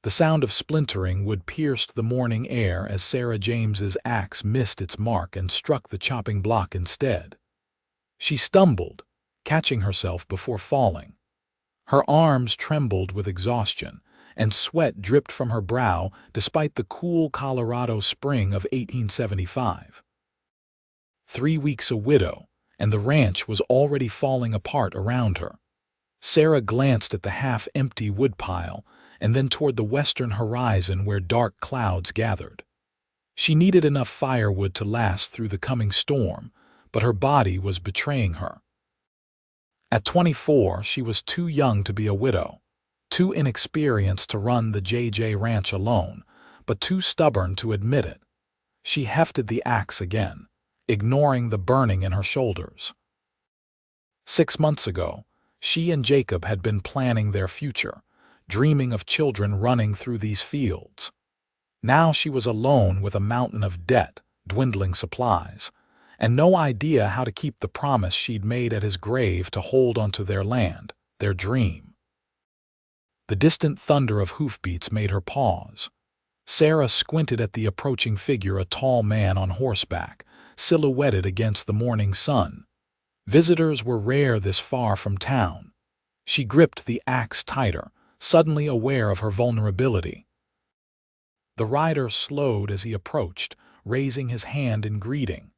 The sound of splintering wood pierced the morning air as Sarah James's axe missed its mark and struck the chopping block instead. She stumbled, catching herself before falling. Her arms trembled with exhaustion, and sweat dripped from her brow despite the cool Colorado spring of 1875. 3 weeks a widow, and the ranch was already falling apart around her. Sarah glanced at the half-empty woodpile and then toward the western horizon where dark clouds gathered. She needed enough firewood to last through the coming storm, but her body was betraying her. At 24, she was too young to be a widow, too inexperienced to run the JJ Ranch alone, but too stubborn to admit it. She hefted the axe again, ignoring the burning in her shoulders. 6 months ago, she and Jacob had been planning their future, dreaming of children running through these fields. Now she was alone with a mountain of debt, dwindling supplies, and no idea how to keep the promise she'd made at his grave to hold onto their land, their dream. The distant thunder of hoofbeats made her pause. Sarah squinted at the approaching figure, a tall man on horseback, silhouetted against the morning sun. Visitors were rare this far from town. She gripped the axe tighter, suddenly aware of her vulnerability. The rider slowed as he approached, raising his hand in greeting.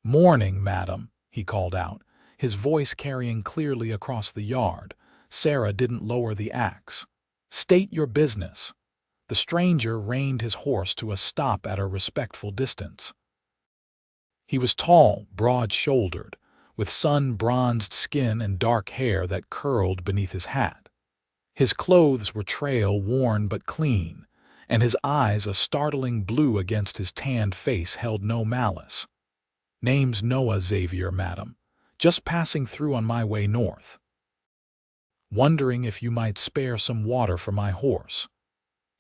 "Morning, madam," he called out, his voice carrying clearly across the yard. Sarah didn't lower the axe. "State your business." The stranger reined his horse to a stop at a respectful distance. He was tall, broad-shouldered, with sun-bronzed skin and dark hair that curled beneath his hat. His clothes were trail-worn but clean, and his eyes, a startling blue against his tanned face, held no malice. "Name's Noah Xavier, madam. Just passing through on my way north. Wondering if you might spare some water for my horse."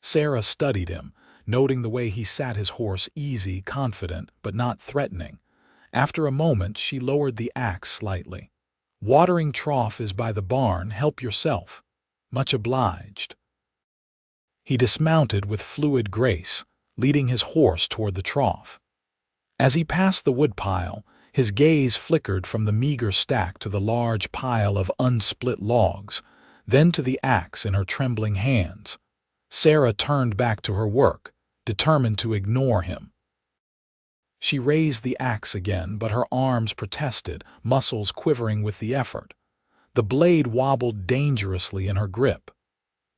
Sarah studied him, noting the way he sat his horse, easy, confident, but not threatening. After a moment, she lowered the axe slightly. "Watering trough is by the barn. Help yourself." "Much obliged." He dismounted with fluid grace, leading his horse toward the trough. As he passed the woodpile, his gaze flickered from the meager stack to the large pile of unsplit logs, then to the axe in her trembling hands. Sarah turned back to her work, determined to ignore him. She raised the axe again, but her arms protested, muscles quivering with the effort. The blade wobbled dangerously in her grip.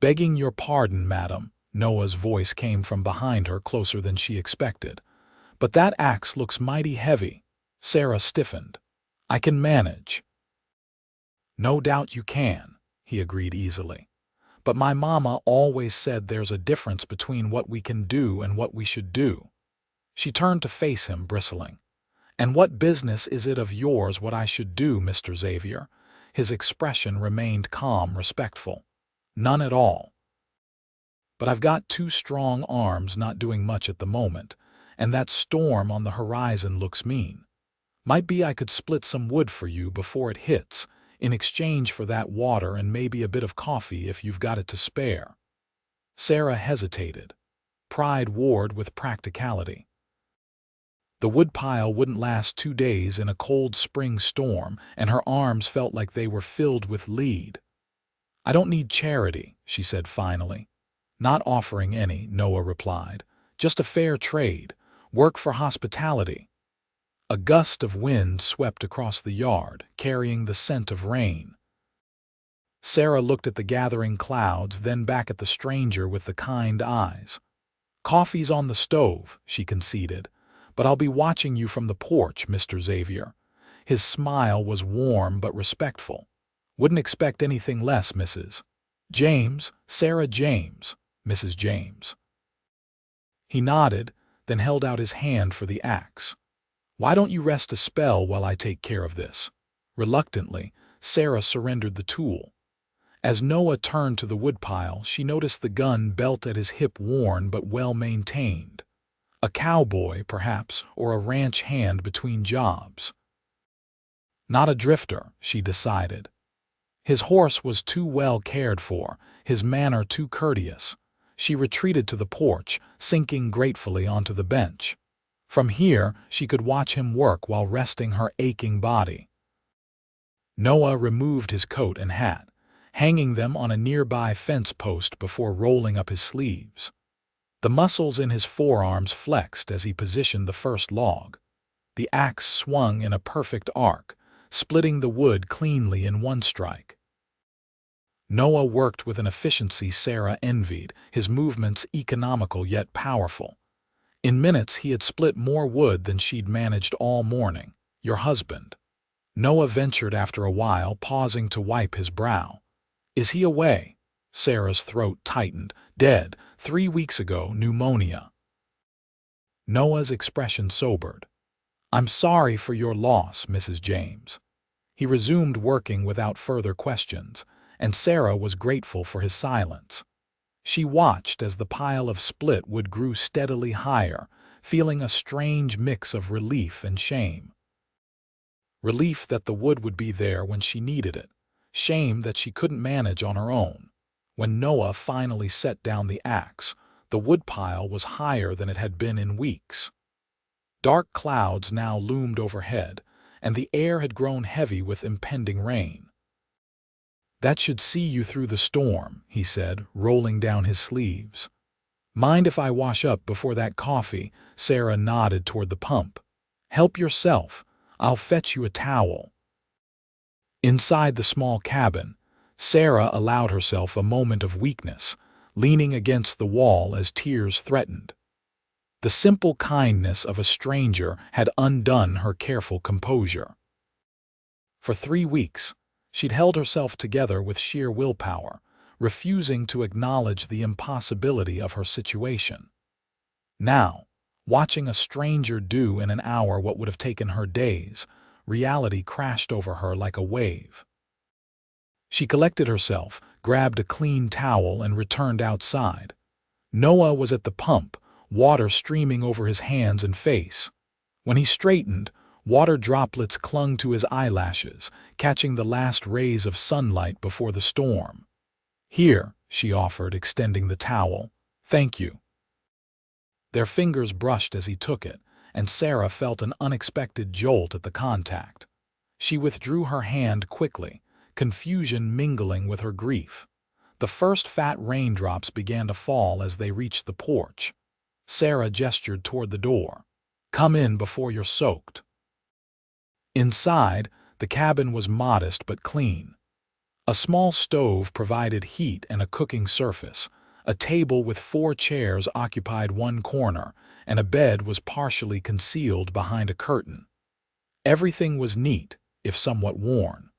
"Begging your pardon, madam," Noah's voice came from behind her, closer than she expected. "But that axe looks mighty heavy." Sarah stiffened. "I can manage." "No doubt you can," he agreed easily. "But my mama always said there's a difference between what we can do and what we should do." She turned to face him, bristling. "And what business is it of yours what I should do, Mr. Xavier?" His expression remained calm, respectful. "None at all. But I've got 2 strong arms not doing much at the moment, and that storm on the horizon looks mean. Might be I could split some wood for you before it hits, in exchange for that water and maybe a bit of coffee if you've got it to spare." Sarah hesitated. Pride warred with practicality. The woodpile wouldn't last 2 days in a cold spring storm, and her arms felt like they were filled with lead. "I don't need charity," she said finally. "Not offering any," Noah replied. "Just a fair trade. Work for hospitality." A gust of wind swept across the yard, carrying the scent of rain. Sarah looked at the gathering clouds, then back at the stranger with the kind eyes. "Coffee's on the stove," she conceded, "but I'll be watching you from the porch, Mr. Xavier." His smile was warm but respectful. "Wouldn't expect anything less, Mrs. James, Sarah James, Mrs. James." He nodded, then held out his hand for the axe. "Why don't you rest a spell while I take care of this?" Reluctantly, Sarah surrendered the tool. As Noah turned to the woodpile, she noticed the gun belt at his hip, worn but well maintained. A cowboy, perhaps, or a ranch hand between jobs. Not a drifter, she decided. His horse was too well cared for, his manner too courteous. She retreated to the porch, sinking gratefully onto the bench. From here, she could watch him work while resting her aching body. Noah removed his coat and hat, hanging them on a nearby fence post before rolling up his sleeves. The muscles in his forearms flexed as he positioned the first log. The axe swung in a perfect arc, splitting the wood cleanly in one strike. Noah worked with an efficiency Sarah envied, his movements economical yet powerful. In minutes he had split more wood than she'd managed all morning. Your husband. Noah ventured after a while, pausing to wipe his brow. Is he away? Sarah's throat tightened. Dead. 3 weeks ago, pneumonia. Noah's expression sobered. I'm sorry for your loss, Mrs. James. He resumed working without further questions, and Sarah was grateful for his silence. She watched as the pile of split wood grew steadily higher, feeling a strange mix of relief and shame. Relief that the wood would be there when she needed it, shame that she couldn't manage on her own. When Noah finally set down the axe, the woodpile was higher than it had been in weeks. Dark clouds now loomed overhead, and the air had grown heavy with impending rain. That should see you through the storm, he said, rolling down his sleeves. Mind if I wash up before that coffee? Sarah nodded toward the pump. Help yourself. I'll fetch you a towel. Inside the small cabin, Sarah allowed herself a moment of weakness, leaning against the wall as tears threatened. The simple kindness of a stranger had undone her careful composure. For 3 weeks, she'd held herself together with sheer willpower, refusing to acknowledge the impossibility of her situation. Now, watching a stranger do in an hour what would have taken her days, reality crashed over her like a wave. She collected herself, grabbed a clean towel, and returned outside. Noah was at the pump, water streaming over his hands and face. When he straightened, water droplets clung to his eyelashes, catching the last rays of sunlight before the storm. Here, she offered, extending the towel. Thank you. Their fingers brushed as he took it, and Sarah felt an unexpected jolt at the contact. She withdrew her hand quickly, confusion mingling with her grief. The first fat raindrops began to fall as they reached the porch. Sarah gestured toward the door. Come in before you're soaked. Inside, the cabin was modest but clean. A small stove provided heat and a cooking surface. A table with 4 chairs occupied one corner, and a bed was partially concealed behind a curtain. Everything was neat, if somewhat worn.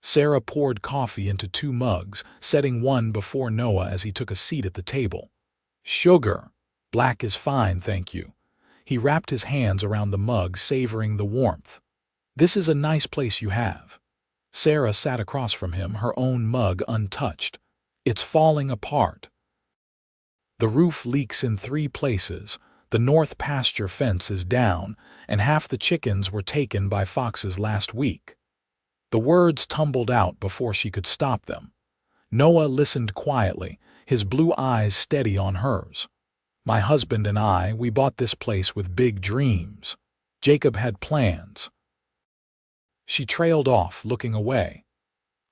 Sarah poured coffee into 2 mugs, setting one before Noah as he took a seat at the table. Sugar. Black is fine, thank you. He wrapped his hands around the mug, savoring the warmth. This is a nice place you have. Sarah sat across from him, her own mug untouched. It's falling apart. The roof leaks in 3 places, the north pasture fence is down, and half the chickens were taken by foxes last week. The words tumbled out before she could stop them. Noah listened quietly, his blue eyes steady on hers. My husband and I, we bought this place with big dreams. Jacob had plans. She trailed off, looking away.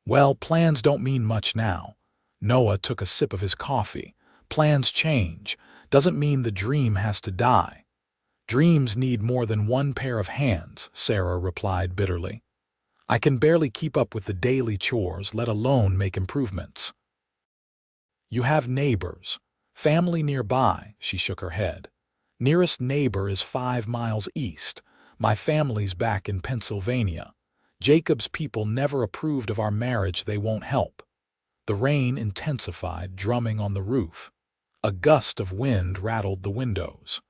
Well, plans don't mean much now. Noah took a sip of his coffee. Plans change. Doesn't mean the dream has to die. Dreams need more than one pair of hands, Sarah replied bitterly. I can barely keep up with the daily chores, let alone make improvements. You have neighbors. Family nearby, she shook her head. Nearest neighbor is 5 miles east. My family's back in Pennsylvania. Jacob's people never approved of our marriage, they won't help. The rain intensified, drumming on the roof. A gust of wind rattled the windows.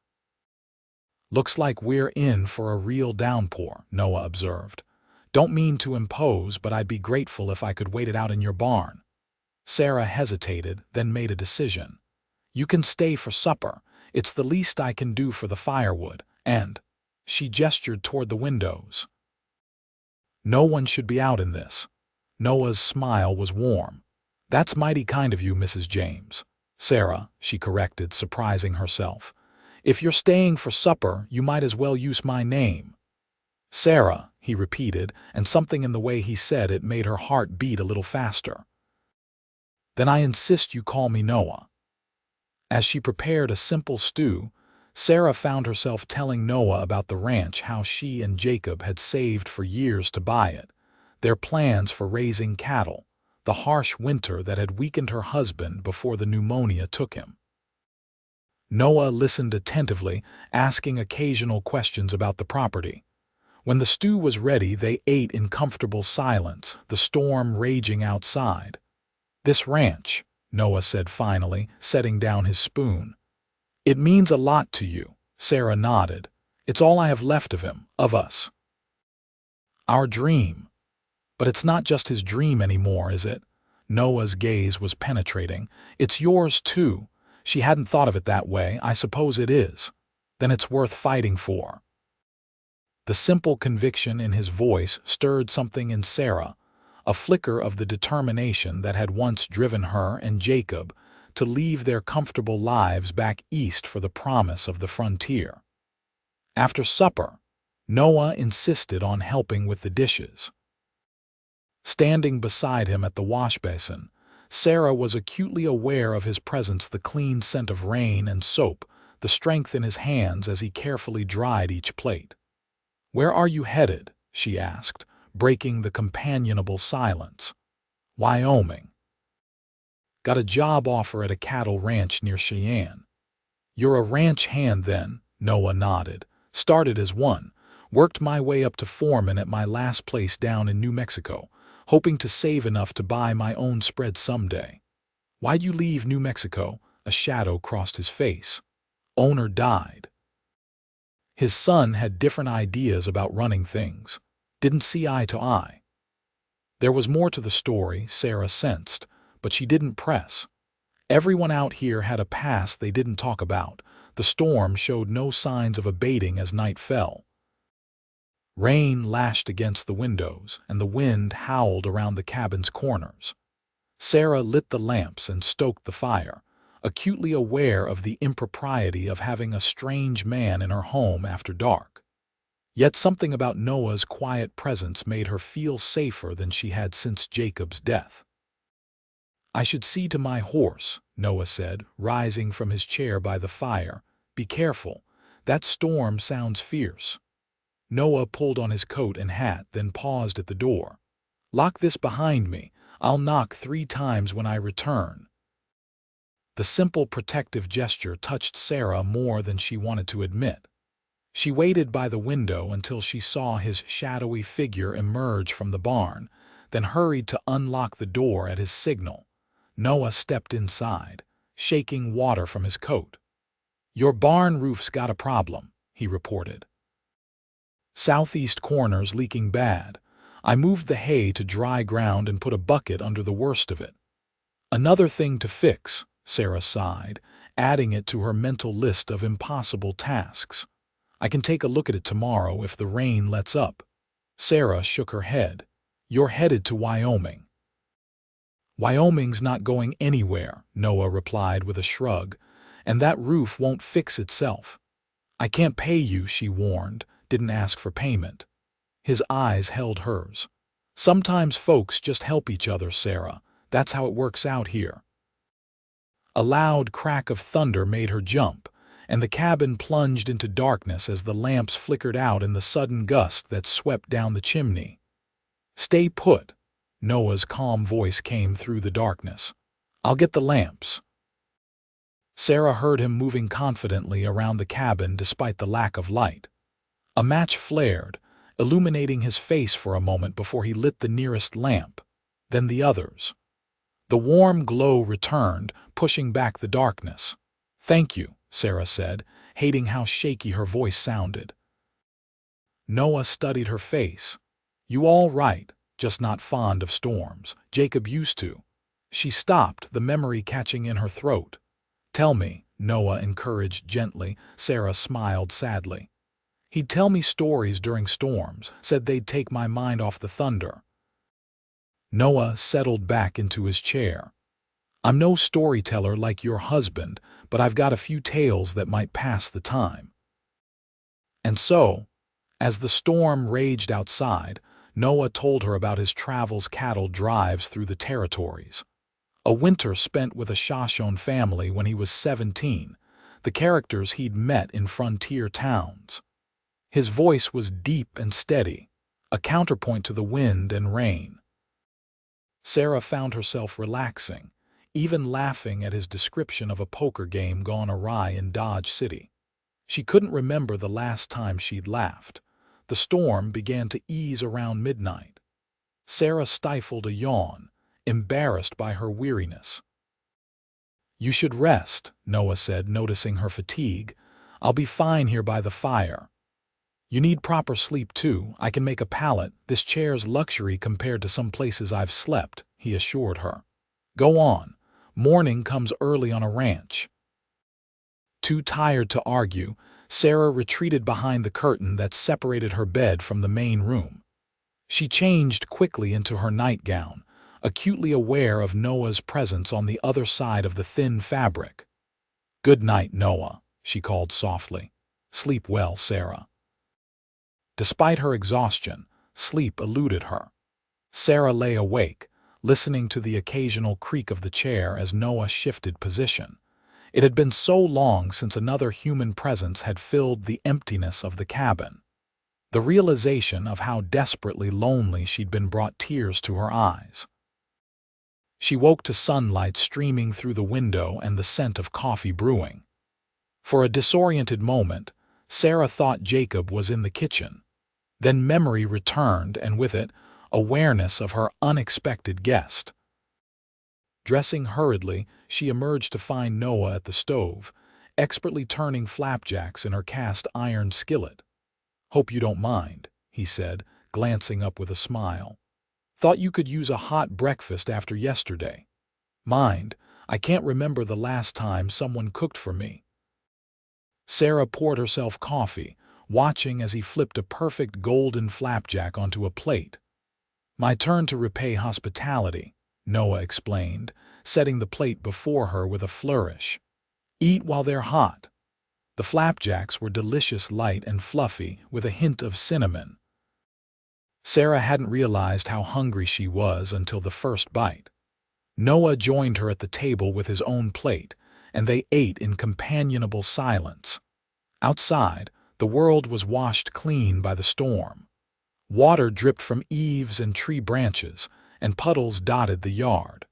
Looks like we're in for a real downpour, Noah observed. Don't mean to impose, but I'd be grateful if I could wait it out in your barn. Sarah hesitated, then made a decision. You can stay for supper. It's the least I can do for the firewood, and she gestured toward the windows. No one should be out in this. Noah's smile was warm. That's mighty kind of you, Mrs. James. Sarah, she corrected, surprising herself. If you're staying for supper, you might as well use my name. Sarah, he repeated, and something in the way he said it made her heart beat a little faster. Then I insist you call me Noah. As she prepared a simple stew, Sarah found herself telling Noah about the ranch, how she and Jacob had saved for years to buy it, their plans for raising cattle, the harsh winter that had weakened her husband before the pneumonia took him. Noah listened attentively, asking occasional questions about the property. When the stew was ready, they ate in comfortable silence, the storm raging outside. This ranch, Noah said finally, setting down his spoon. It means a lot to you, Sarah nodded. It's all I have left of him, of us. Our dream. But it's not just his dream anymore, is it? Noah's gaze was penetrating. It's yours too. She hadn't thought of it that way. I suppose it is. Then it's worth fighting for. The simple conviction in his voice stirred something in Sarah, a flicker of the determination that had once driven her and Jacob to leave their comfortable lives back east for the promise of the frontier. After supper, Noah insisted on helping with the dishes. Standing beside him at the wash basin, Sarah was acutely aware of his presence, the clean scent of rain and soap, the strength in his hands as he carefully dried each plate. "Where are you headed?" she asked, breaking the companionable silence. "Wyoming. Got a job offer at a cattle ranch near Cheyenne." "You're a ranch hand then?" Noah nodded. "Started as one, worked my way up to foreman at my last place down in New Mexico, hoping to save enough to buy my own spread someday." "Why'd you leave New Mexico?" A shadow crossed his face. "Owner died." His son had different ideas about running things. Didn't see eye to eye. There was more to the story, Sarah sensed, but she didn't press. Everyone out here had a past they didn't talk about. The storm showed no signs of abating as night fell. Rain lashed against the windows, and the wind howled around the cabin's corners. Sarah lit the lamps and stoked the fire, acutely aware of the impropriety of having a strange man in her home after dark. Yet something about Noah's quiet presence made her feel safer than she had since Jacob's death. "I should see to my horse," Noah said, rising from his chair by the fire. "Be careful. That storm sounds fierce." Noah pulled on his coat and hat, then paused at the door. "Lock this behind me. I'll knock 3 times when I return." The simple protective gesture touched Sarah more than she wanted to admit. She waited by the window until she saw his shadowy figure emerge from the barn, then hurried to unlock the door at his signal. Noah stepped inside, shaking water from his coat. "Your barn roof's got a problem," he reported. "Southeast corner's leaking bad. I moved the hay to dry ground and put a bucket under the worst of it." "Another thing to fix," Sarah sighed, adding it to her mental list of impossible tasks. "I can take a look at it tomorrow if the rain lets up." Sarah shook her head. "You're headed to Wyoming." "Wyoming's not going anywhere," Noah replied with a shrug, "and that roof won't fix itself." "I can't pay you," she warned, didn't ask for payment. His eyes held hers. "Sometimes folks just help each other, Sarah. That's how it works out here." A loud crack of thunder made her jump, and the cabin plunged into darkness as the lamps flickered out in the sudden gust that swept down the chimney. "Stay put," Noah's calm voice came through the darkness. "I'll get the lamps." Sarah heard him moving confidently around the cabin despite the lack of light. A match flared, illuminating his face for a moment before he lit the nearest lamp, then the others. The warm glow returned, pushing back the darkness. "Thank you," Sarah said, hating how shaky her voice sounded. Noah studied her face. "You all right, just not fond of storms. Jacob used to." She stopped, the memory catching in her throat. "Tell me," Noah encouraged gently. Sarah smiled sadly. "He'd tell me stories during storms, said they'd take my mind off the thunder." Noah settled back into his chair. I'm no storyteller like your husband, but I've got a few tales that might pass the time." And so, as the storm raged outside, Noah told her about his travels cattle drives through the territories. A winter spent with a Shoshone family when he was 17, the characters he'd met in frontier towns. His voice was deep and steady, a counterpoint to the wind and rain. Sarah found herself relaxing, even laughing at his description of a poker game gone awry in Dodge City. She couldn't remember the last time she'd laughed. The storm began to ease around midnight. Sarah stifled a yawn, embarrassed by her weariness. "You should rest," Noah said, noticing her fatigue. "I'll be fine here by the fire." "You need proper sleep, too. I can make a pallet. This chair's luxury compared to some places I've slept," he assured her. "Go on. Morning comes early on a ranch." Too tired to argue, Sarah retreated behind the curtain that separated her bed from the main room. She changed quickly into her nightgown, acutely aware of Noah's presence on the other side of the thin fabric. "Good night, Noah," she called softly. "Sleep well, Sarah." Despite her exhaustion, sleep eluded her. Sarah lay awake, listening to the occasional creak of the chair as Noah shifted position. It had been so long since another human presence had filled the emptiness of the cabin. The realization of how desperately lonely she'd been brought tears to her eyes. She woke to sunlight streaming through the window and the scent of coffee brewing. For a disoriented moment, Sarah thought Jacob was in the kitchen. Then memory returned, and with it, awareness of her unexpected guest. Dressing hurriedly, she emerged to find Noah at the stove, expertly turning flapjacks in her cast-iron skillet. "Hope you don't mind," he said, glancing up with a smile. "Thought you could use a hot breakfast after yesterday." "Mind, I can't remember the last time someone cooked for me." Sarah poured herself coffee, watching as he flipped a perfect golden flapjack onto a plate. "My turn to repay hospitality," Noah explained, setting the plate before her with a flourish. "Eat while they're hot." The flapjacks were delicious, light and fluffy, with a hint of cinnamon. Sarah hadn't realized how hungry she was until the first bite. Noah joined her at the table with his own plate, and they ate in companionable silence. Outside, the world was washed clean by the storm. Water dripped from eaves and tree branches, and puddles dotted the yard.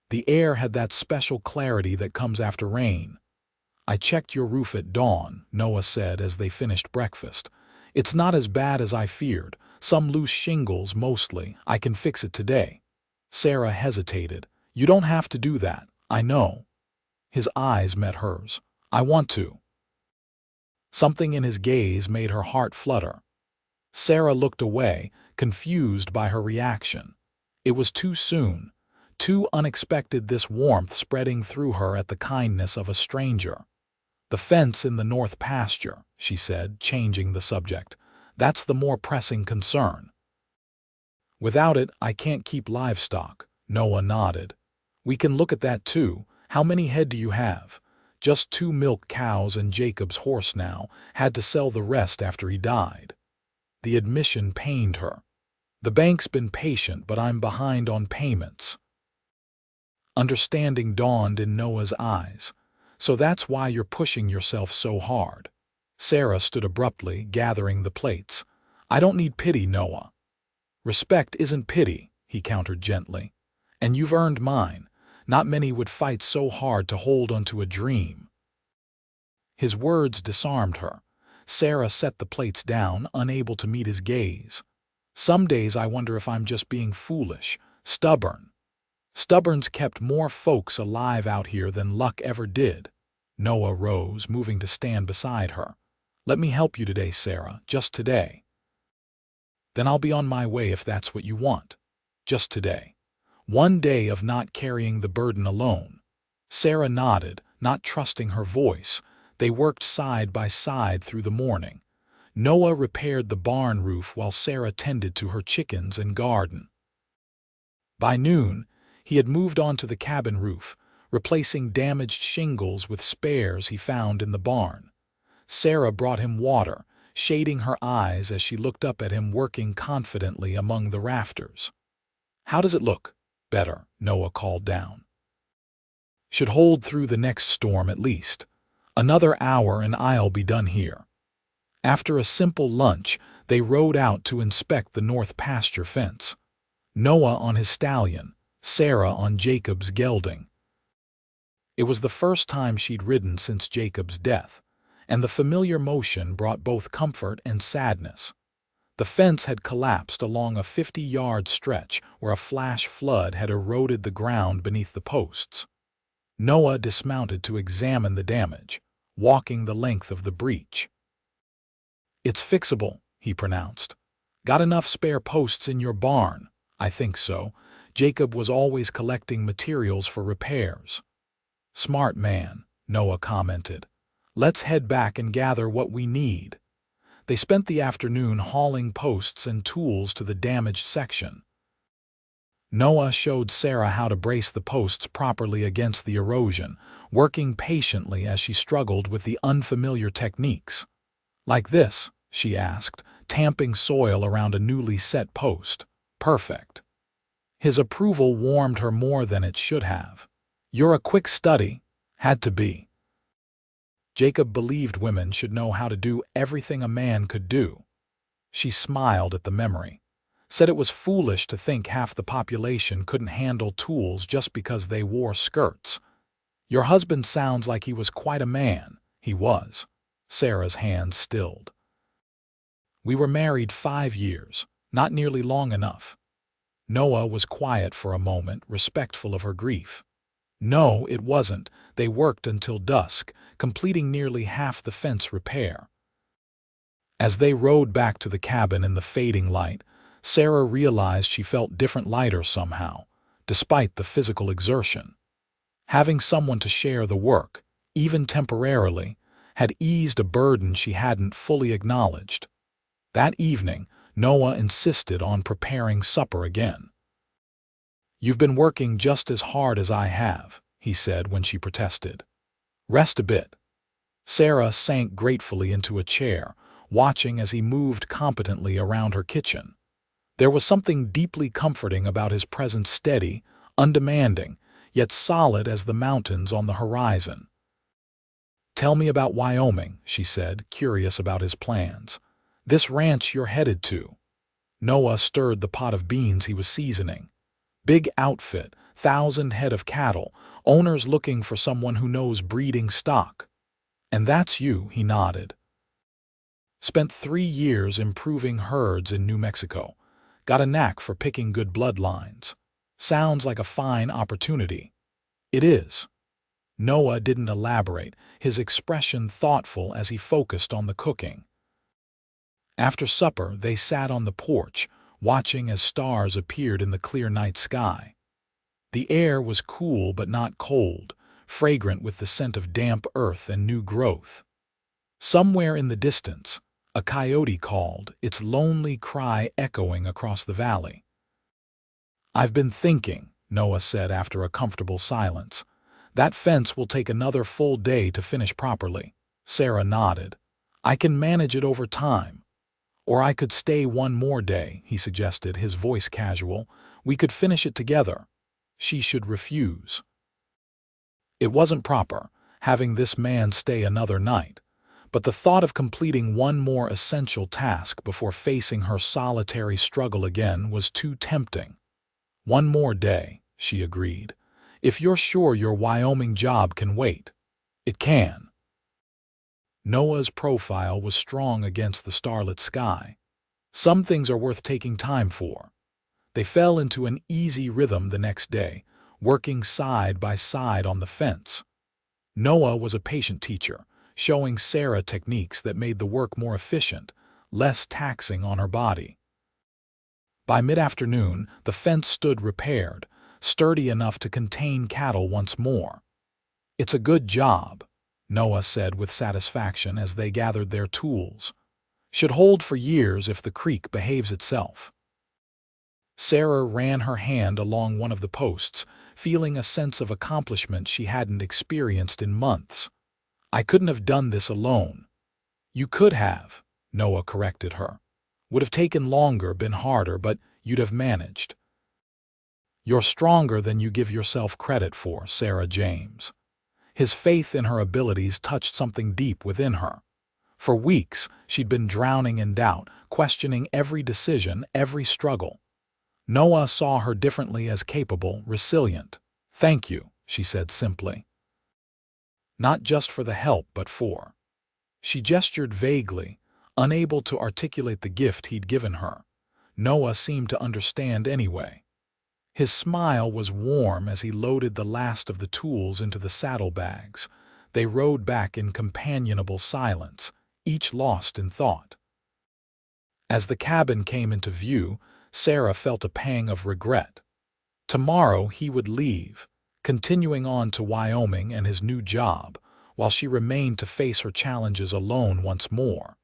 The air had that special clarity that comes after rain. "I checked your roof at dawn," Noah said as they finished breakfast. "It's not as bad as I feared. Some loose shingles, mostly. I can fix it today." Sarah hesitated. "You don't have to do that. I know." His eyes met hers. "I want to." Something in his gaze made her heart flutter. Sarah looked away, confused by her reaction. It was too soon, too unexpected, this warmth spreading through her at the kindness of a stranger. "The fence in the north pasture," she said, changing the subject. "That's the more pressing concern." "Without it, I can't keep livestock," Noah nodded. "We can look at that too. How many head do you have?" "Just 2 milk cows and Jacob's horse now. Had to sell the rest after he died." The admission pained her. "The bank's been patient, but I'm behind on payments." Understanding dawned in Noah's eyes. "So that's why you're pushing yourself so hard." Sarah stood abruptly, gathering the plates. "I don't need pity, Noah." "Respect isn't pity," he countered gently. "And you've earned mine. Not many would fight so hard to hold onto a dream." His words disarmed her. Sarah set the plates down, unable to meet his gaze. "Some days I wonder if I'm just being foolish, stubborn." "Stubborn's kept more folks alive out here than luck ever did." Noah rose, moving to stand beside her. "Let me help you today, Sarah, just today." "Then I'll be on my way if that's what you want. Just today. One day of not carrying the burden alone." Sarah nodded, not trusting her voice. They worked side by side through the morning. Noah repaired the barn roof while Sarah tended to her chickens and garden. By noon, He had moved onto the cabin roof, replacing damaged shingles with spares he found in the barn. Sarah brought him water, shading her eyes as she looked up at him working confidently among the rafters. "How does it look?" "Better," Noah called down. "Should hold through the next storm at least. Another hour and I'll be done here." After a simple lunch, they rode out to inspect the north pasture fence. Noah on his stallion, Sarah on Jacob's gelding. It was the first time she'd ridden since Jacob's death, and the familiar motion brought both comfort and sadness. The fence had collapsed along a 50-yard stretch where a flash flood had eroded the ground beneath the posts. Noah dismounted to examine the damage, walking the length of the breach. "It's fixable," he pronounced. "Got enough spare posts in your barn?" "I think so. Jacob was always collecting materials for repairs." "Smart man," Noah commented. "Let's head back and gather what we need." They spent the afternoon hauling posts and tools to the damaged section. Noah showed Sarah how to brace the posts properly against the erosion, working patiently as she struggled with the unfamiliar techniques. "Like this?" she asked, tamping soil around a newly set post. "Perfect." His approval warmed her more than it should have. "You're a quick study." "Had to be." Jacob believed women should know how to do everything a man could do. She smiled at the memory, said it was foolish to think half the population couldn't handle tools just because they wore skirts. "Your husband sounds like he was quite a man." "He was." Sarah's hand stilled. "We were married 5 years, not nearly long enough." Noah was quiet for a moment, respectful of her grief. "No, it wasn't. They worked until dusk, completing nearly half the fence repair." As they rode back to the cabin in the fading light, Sarah realized she felt lighter somehow, despite the physical exertion. Having someone to share the work, even temporarily, had eased a burden she hadn't fully acknowledged. That evening, Noah insisted on preparing supper again. "You've been working just as hard as I have," he said when she protested. "Rest a bit." Sarah sank gratefully into a chair, watching as he moved competently around her kitchen. There was something deeply comforting about his presence, steady, undemanding, yet solid as the mountains on the horizon. "Tell me about Wyoming," she said, curious about his plans. "This ranch you're headed to." Noah stirred the pot of beans he was seasoning. "Big outfit, 1,000 head of cattle, owners looking for someone who knows breeding stock." "And that's you," he nodded. "Spent 3 years improving herds in New Mexico. Got a knack for picking good bloodlines." "Sounds like a fine opportunity." "It is." Noah didn't elaborate, his expression thoughtful as he focused on the cooking. After supper, they sat on the porch, watching as stars appeared in the clear night sky. The air was cool but not cold, fragrant with the scent of damp earth and new growth. Somewhere in the distance, a coyote called, its lonely cry echoing across the valley. "I've been thinking," Noah said after a comfortable silence. "That fence will take another full day to finish properly." Sarah nodded. "I can manage it over time." "Or I could stay one more day," he suggested, his voice casual. "We could finish it together." She should refuse. It wasn't proper, having this man stay another night, but the thought of completing one more essential task before facing her solitary struggle again was too tempting. "One more day," she agreed. "If you're sure your Wyoming job can wait." "It can." Noah's profile was strong against the starlit sky. "Some things are worth taking time for." They fell into an easy rhythm the next day, working side by side on the fence. Noah was a patient teacher, showing Sarah techniques that made the work more efficient, less taxing on her body. By mid-afternoon, the fence stood repaired, sturdy enough to contain cattle once more. "It's a good job," Noah said with satisfaction as they gathered their tools. "Should hold for years if the creek behaves itself." Sarah ran her hand along one of the posts, feeling a sense of accomplishment she hadn't experienced in months. "I couldn't have done this alone." "You could have," Noah corrected her. "Would have taken longer, been harder, but you'd have managed." "You're stronger than you give yourself credit for, Sarah James." His faith in her abilities touched something deep within her. For weeks, she'd been drowning in doubt, questioning every decision, every struggle. Noah saw her differently, as capable, resilient. "Thank you," she said simply. "Not just for the help, but for—" She gestured vaguely, unable to articulate the gift he'd given her. Noah seemed to understand anyway. His smile was warm as he loaded the last of the tools into the saddlebags. They rode back in companionable silence, each lost in thought. As the cabin came into view, Sarah felt a pang of regret. Tomorrow he would leave, continuing on to Wyoming and his new job, while she remained to face her challenges alone once more.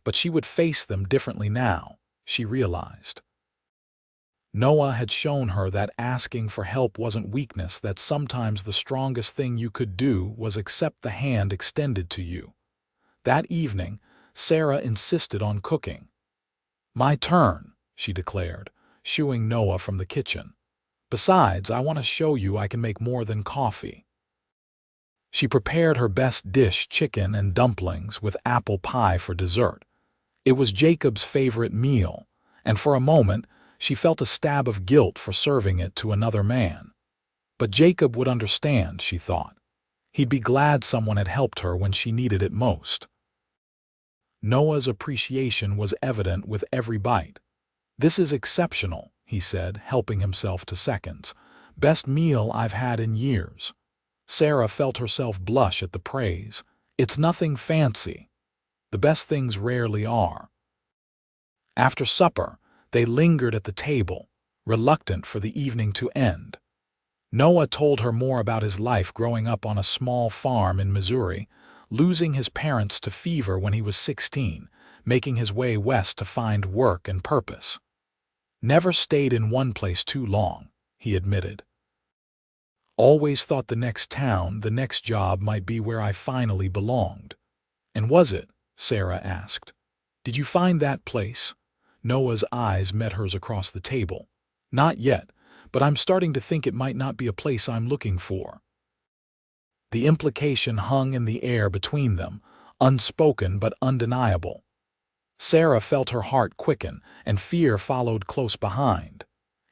But she would face them differently now, she realized. Noah had shown her that asking for help wasn't weakness, that sometimes the strongest thing you could do was accept the hand extended to you. That evening, Sarah insisted on cooking. "My turn," she declared, shooing Noah from the kitchen. "Besides, I want to show you I can make more than coffee." She prepared her best dish, chicken and dumplings, with apple pie for dessert. It was Jacob's favorite meal, and for a moment, she felt a stab of guilt for serving it to another man. But Jacob would understand, she thought. He'd be glad someone had helped her when she needed it most. Noah's appreciation was evident with every bite. "This is exceptional," he said, helping himself to seconds. "Best meal I've had in years." Sarah felt herself blush at the praise. "It's nothing fancy. The best things rarely are." After supper, they lingered at the table, reluctant for the evening to end. Noah told her more about his life growing up on a small farm in Missouri, losing his parents to fever when he was 16, making his way west to find work and purpose. "Never stayed in one place too long," he admitted. "Always thought the next town, the next job might be where I finally belonged." "And was it?" Sarah asked. "Did you find that place?" Noah's eyes met hers across the table. "Not yet, but I'm starting to think it might not be a place I'm looking for." The implication hung in the air between them, unspoken but undeniable. Sarah felt her heart quicken, and fear followed close behind.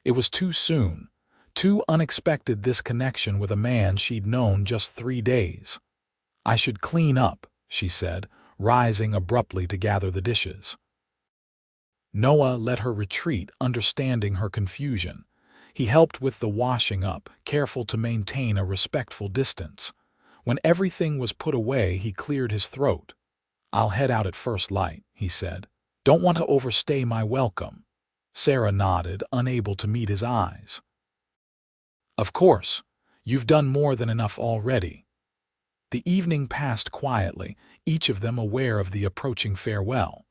It was too soon, too unexpected, this connection with a man she'd known just 3 days. "I should clean up," she said, rising abruptly to gather the dishes. Noah let her retreat, understanding her confusion. He helped with the washing up, careful to maintain a respectful distance. When everything was put away, he cleared his throat. "I'll head out at first light," he said. "Don't want to overstay my welcome." Sarah nodded, unable to meet his eyes. "Of course. You've done more than enough already." The evening passed quietly, each of them aware of the approaching farewell.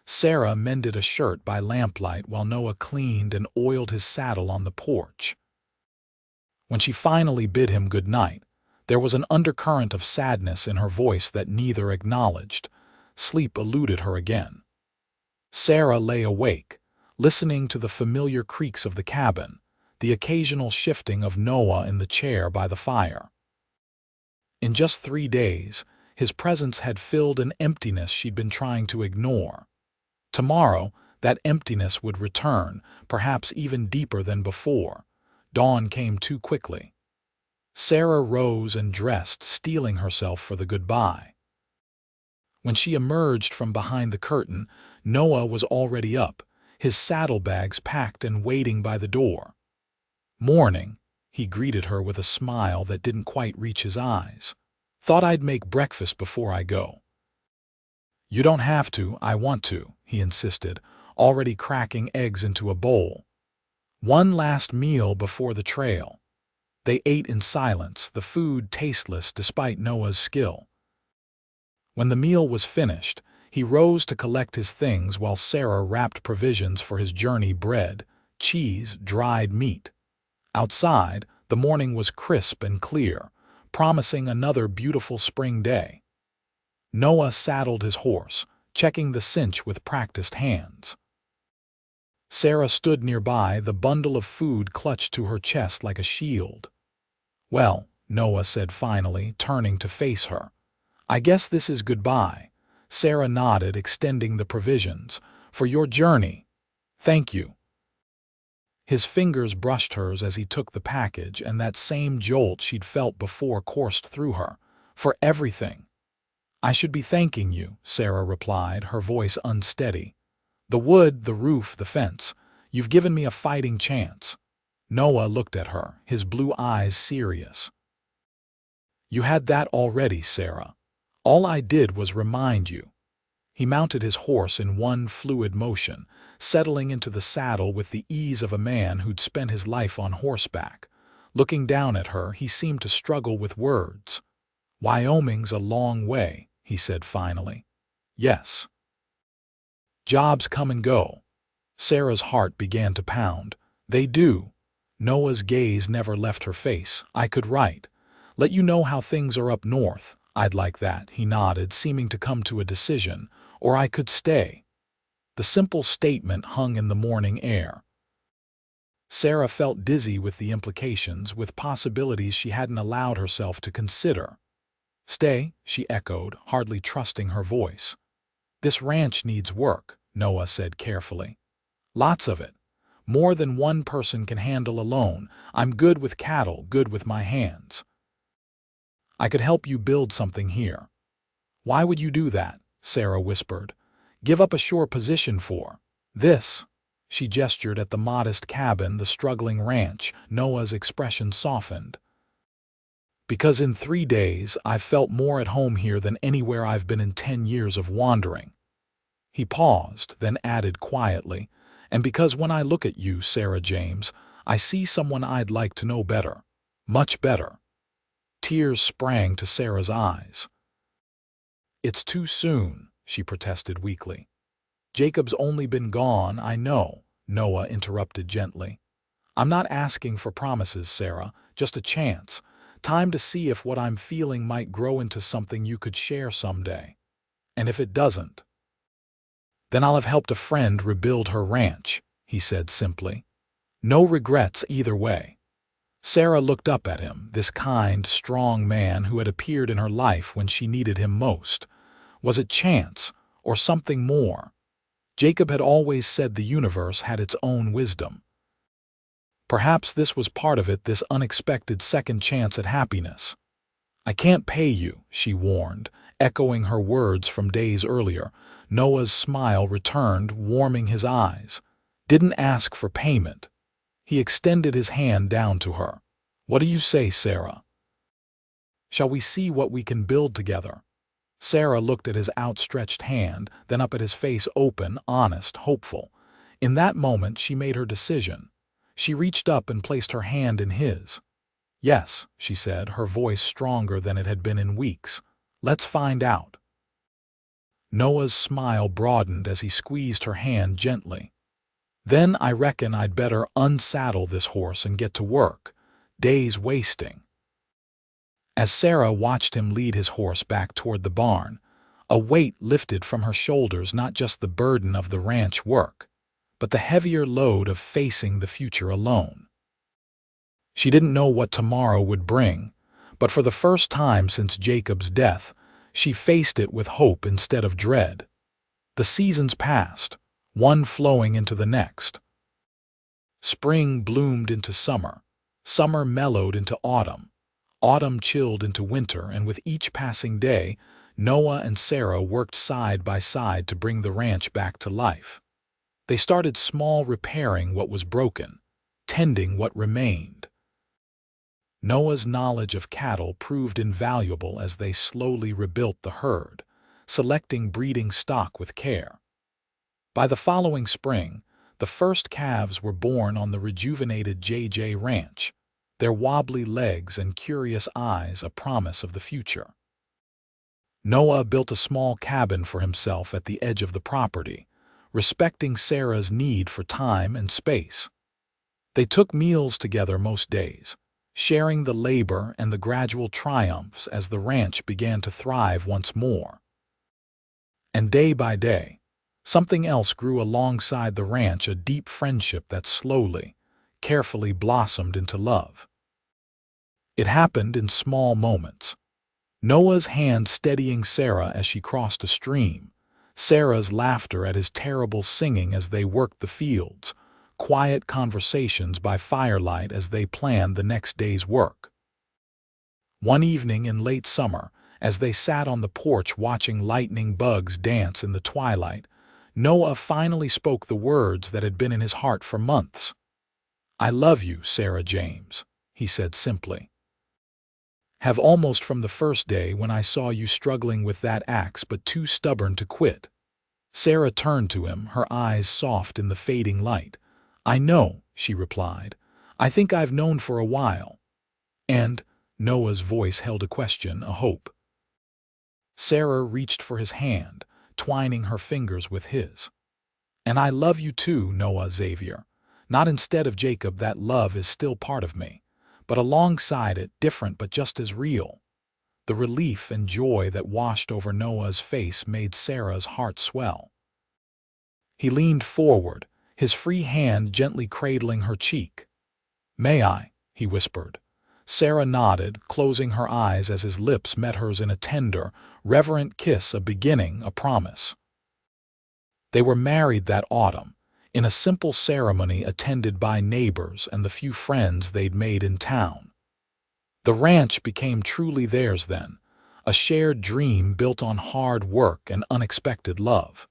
Sarah mended a shirt by lamplight while Noah cleaned and oiled his saddle on the porch. When she finally bid him good night, there was an undercurrent of sadness in her voice that neither acknowledged. Sleep eluded her again. Sarah lay awake, listening to the familiar creaks of the cabin, the occasional shifting of Noah in the chair by the fire. In just 3 days, his presence had filled an emptiness she'd been trying to ignore. Tomorrow, that emptiness would return, perhaps even deeper than before. Dawn came too quickly. Sarah rose and dressed, steeling herself for the goodbye. When she emerged from behind the curtain, Noah was already up, his saddlebags packed and waiting by the door. "Morning," he greeted her with a smile that didn't quite reach his eyes. "Thought I'd make breakfast before I go." "You don't have to, I want to," he insisted, already cracking eggs into a bowl. One last meal before the trail. They ate in silence, the food tasteless despite Noah's skill. When the meal was finished, he rose to collect his things while Sarah wrapped provisions for his journey: bread, cheese, dried meat. Outside, the morning was crisp and clear, promising another beautiful spring day. Noah saddled his horse, checking the cinch with practiced hands. Sarah stood nearby, the bundle of food clutched to her chest like a shield. "Well," Noah said finally, turning to face her. "I guess this is goodbye." Sarah nodded, extending the provisions. "For your journey. Thank you." His fingers brushed hers as he took the package, and that same jolt she'd felt before coursed through her. "For everything." "I should be thanking you," Sarah replied, her voice unsteady. "The wood, the roof, the fence. You've given me a fighting chance." Noah looked at her, his blue eyes serious. "You had that already, Sarah. All I did was remind you." He mounted his horse in one fluid motion, settling into the saddle with the ease of a man who'd spent his life on horseback. Looking down at her, he seemed to struggle with words. "Wyoming's a long way," he said finally. "Yes. Jobs come and go." Sarah's heart began to pound. "They do." Noah's gaze never left her face. "I could write. Let you know how things are up north. I'd like that," he nodded, seeming to come to a decision. "Or I could stay." The simple statement hung in the morning air. Sarah felt dizzy with the implications, with possibilities she hadn't allowed herself to consider. "Stay," she echoed, hardly trusting her voice. "This ranch needs work," Noah said carefully. "Lots of it. More than one person can handle alone. I'm good with cattle, good with my hands. I could help you build something here." "Why would you do that?" Sarah whispered. "Give up a sure position for this?" She gestured at the modest cabin, the struggling ranch. Noah's expression softened. "Because in 3 days I've felt more at home here than anywhere I've been in 10 years of wandering." He paused, then added quietly, "And because when I look at you, Sarah James, I see someone I'd like to know better. Much better." Tears sprang to Sarah's eyes. "It's too soon," she protested weakly. "Jacob's only been gone, I know," Noah interrupted gently. "I'm not asking for promises, Sarah, just a chance. Time to see if what I'm feeling might grow into something you could share someday. And if it doesn't, then I'll have helped a friend rebuild her ranch," he said simply. "No regrets either way." Sarah looked up at him, this kind, strong man who had appeared in her life when she needed him most. Was it chance, or something more? Jacob had always said the universe had its own wisdom. Perhaps this was part of it, this unexpected second chance at happiness. "I can't pay you," she warned, echoing her words from days earlier. Noah's smile returned, warming his eyes. "Didn't ask for payment." He extended his hand down to her. "What do you say, Sarah? Shall we see what we can build together?" Sarah looked at his outstretched hand, then up at his face, open, honest, hopeful. In that moment she made her decision. She reached up and placed her hand in his. "Yes," she said, her voice stronger than it had been in weeks. "Let's find out." Noah's smile broadened as he squeezed her hand gently. "Then I reckon I'd better unsaddle this horse and get to work. Days wasting." As Sarah watched him lead his horse back toward the barn, a weight lifted from her shoulders, not just the burden of the ranch work, but the heavier load of facing the future alone. She didn't know what tomorrow would bring, but for the first time since Jacob's death, she faced it with hope instead of dread. The seasons passed, one flowing into the next. Spring bloomed into summer, summer mellowed into autumn, autumn chilled into winter, and with each passing day, Noah and Sarah worked side by side to bring the ranch back to life. They started small, repairing what was broken, tending what remained. Noah's knowledge of cattle proved invaluable as they slowly rebuilt the herd, selecting breeding stock with care. By the following spring, the first calves were born on the rejuvenated JJ Ranch, their wobbly legs and curious eyes a promise of the future. Noah built a small cabin for himself at the edge of the property, respecting Sarah's need for time and space. They took meals together most days, sharing the labor and the gradual triumphs as the ranch began to thrive once more. And day by day, something else grew alongside the ranch, a deep friendship that slowly, carefully blossomed into love. It happened in small moments. Noah's hand steadying Sarah as she crossed a stream, Sarah's laughter at his terrible singing as they worked the fields, quiet conversations by firelight as they planned the next day's work. One evening in late summer, as they sat on the porch watching lightning bugs dance in the twilight, Noah finally spoke the words that had been in his heart for months. "I love you, Sarah James," he said simply. "Have almost from the first day when I saw you struggling with that axe but too stubborn to quit." Sarah turned to him, her eyes soft in the fading light. "I know," she replied. "I think I've known for a while." And Noah's voice held a question, a hope. Sarah reached for his hand, twining her fingers with his. "And I love you too, Noah Xavier. Not instead of Jacob, that love is still part of me, but alongside it, different but just as real." The relief and joy that washed over Noah's face made Sarah's heart swell. He leaned forward, his free hand gently cradling her cheek. "May I?" he whispered. Sarah nodded, closing her eyes as his lips met hers in a tender, reverent kiss, a beginning, a promise. They were married that autumn, in a simple ceremony attended by neighbors and the few friends they'd made in town. The ranch became truly theirs then, a shared dream built on hard work and unexpected love.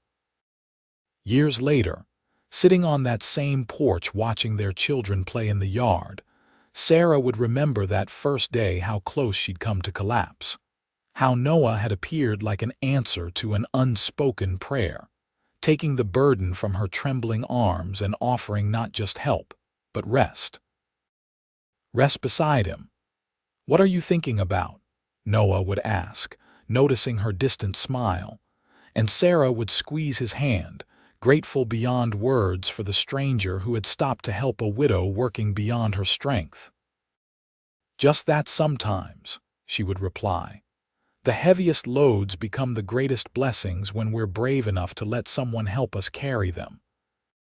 Years later, sitting on that same porch watching their children play in the yard, Sarah would remember that first day, how close she'd come to collapse, how Noah had appeared like an answer to an unspoken prayer, taking the burden from her trembling arms and offering not just help, but rest. Rest beside him. "What are you thinking about?" Noah would ask, noticing her distant smile, and Sarah would squeeze his hand, grateful beyond words for the stranger who had stopped to help a widow working beyond her strength. "Just that sometimes," she would reply. "The heaviest loads become the greatest blessings when we're brave enough to let someone help us carry them."